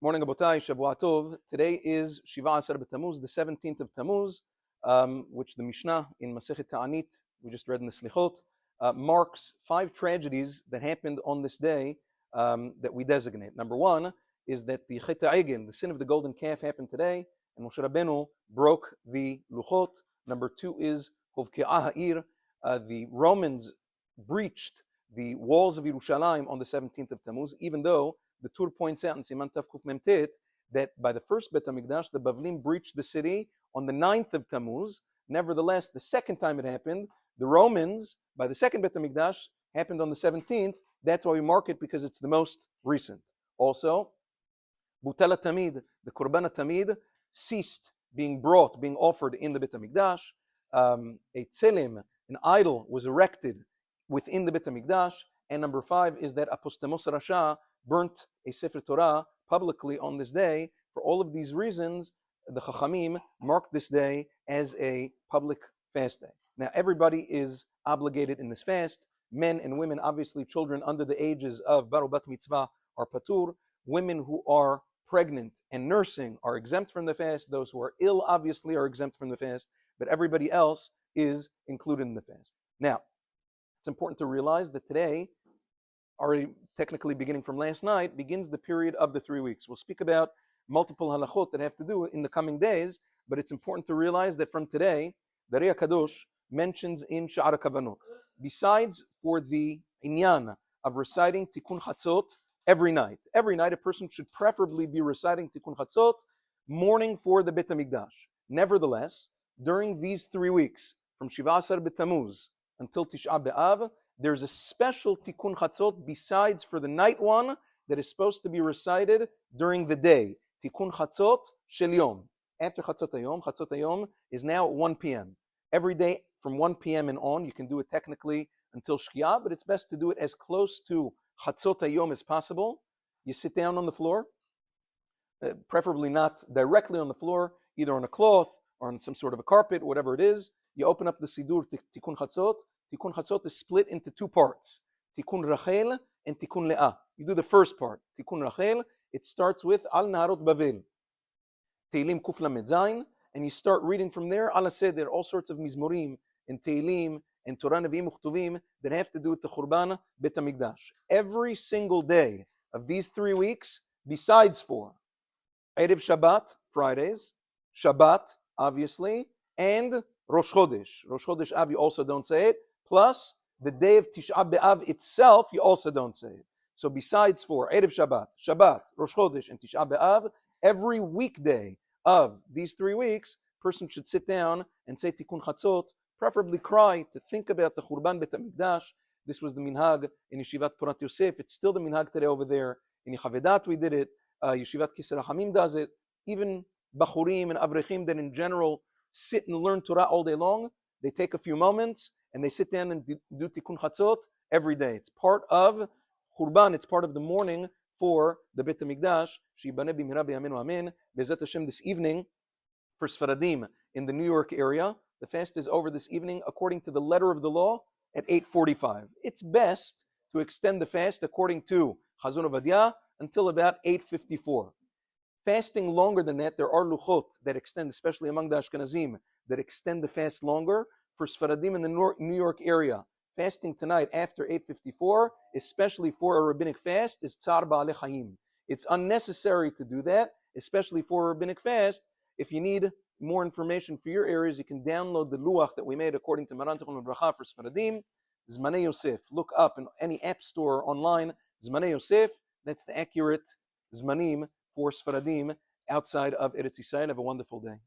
Morning, Abotai, Shavua Tov. Today is Shiva Asar Tammuz, the 17th of Tammuz, which the Mishnah in Masechet Ta'anit, we just read in the Slichot, marks 5 tragedies that happened on this day that we designate. Number 1 is that the Chet HaEgel, the sin of the golden calf, happened today, and Moshe Rabbeinu broke the Luchot. Number 2 is Hovke'ah Ha'ir, the Romans breached the walls of Yerushalayim on the 17th of Tammuz, even though the Tur points out in Siman Tav Kuf Mem Tet that by the first Bet HaMikdash, the Bavlim breached the city on the 9th of Tammuz. Nevertheless, the second time it happened, the Romans, by the second Bet HaMikdash, happened on the 17th. That's why we mark it, because it's the most recent. Also, Butel HaTamid, the Korban HaTamid, ceased being brought, being offered in the Bet HaMikdash. A tzelim, an idol, was erected within the Bet HaMikdash. And number 5 is that Apostemos Rasha burnt a Sefer Torah publicly on this day. For all of these reasons, the Chachamim marked this day as a public fast day. Now, everybody is obligated in this fast. Men and women, obviously children under the ages of Bar Bat Mitzvah are patur. Women who are pregnant and nursing are exempt from the fast. Those who are ill, obviously, are exempt from the fast. But everybody else is included in the fast. Now, it's important to realize that today, already technically beginning from last night, begins the period of the 3 weeks. We'll speak about multiple halachot that have to do in the coming days, but it's important to realize that from today, the Rei HaKadosh mentions in Sha'ar HaKavanot, besides for the inyan of reciting Tikkun Chatzot every night a person should preferably be reciting Tikkun Chatzot morning for the Bet HaMikdash. Nevertheless, during these 3 weeks, from Shiva Asar B'Tammuz until Tisha B'Av, there's a special Tikkun Chatzot besides for the night one that is supposed to be recited during the day. Tikkun Chatzot Shel Yom. After Chatzot Hayom is now at 1 p.m. Every day from 1 p.m. and on, you can do it technically until Shkia, but it's best to do it as close to Chatzot Hayom as possible. You sit down on the floor, preferably not directly on the floor, either on a cloth or on some sort of a carpet, whatever it is. You open up the Sidur Tikkun Chatzot. Tikkun Chatzot is split into 2 parts, Tikkun Rachel and Tikkun Le'ah. You do the first part, Tikkun Rachel. It starts with Al Naharot Bavel, Teilim Kuf Lamed Zayin, and you start reading from there. Al Seder, all sorts of Mizmorim and Teilim and Torah Nevi'im Uchtuvim that have to do with the Churban Bet HaMikdash. Every single day of these 3 weeks, besides for Erev Shabbat, Fridays, Shabbat, obviously, and Rosh Chodesh. Rosh Chodesh Av, you also don't say it. Plus, the day of Tisha B'Av itself, you also don't say it. So besides for Erev Shabbat, Shabbat, Rosh Chodesh, and Tisha B'Av, every weekday of these 3 weeks, person should sit down and say Tikkun Chatzot, preferably cry, to think about the Churban Bet HaMikdash. This was the minhag in Yeshivat Porat Yosef. It's still the minhag today over there. In Yechavedat we did it. Yeshivat Kisar HaChamim does it. Even Bachurim and Avrechim that in general sit and learn Torah all day long, they take a few moments and they sit down and do Tikkun Chatzot every day. It's part of Churban, it's part of the mourning for the Bet HaMikdash. Sheyibaneh b'mihra b'yameinu amen. Be'ezrat Hashem this evening, for Sfaradim in the New York area, the fast is over this evening according to the letter of the law at 8:45. It's best to extend the fast according to Chazon Ovadia until about 8:54. Fasting longer than that, there are luchot that extend, especially among the Ashkenazim, that extend the fast longer. For Sfaradim in the New York area, fasting tonight after 8:54, especially for a rabbinic fast, is Tsar Ba'alei Chaim. It's unnecessary to do that, especially for a rabbinic fast. If you need more information for your areas, you can download the luach that we made according to Maran Zichron Bracha for Sfaradim, Zmanei Yosef. Look up in any app store online, Zmanei Yosef. That's the accurate Zmanim for Sfaradim outside of Eretz Yisrael. Have a wonderful day.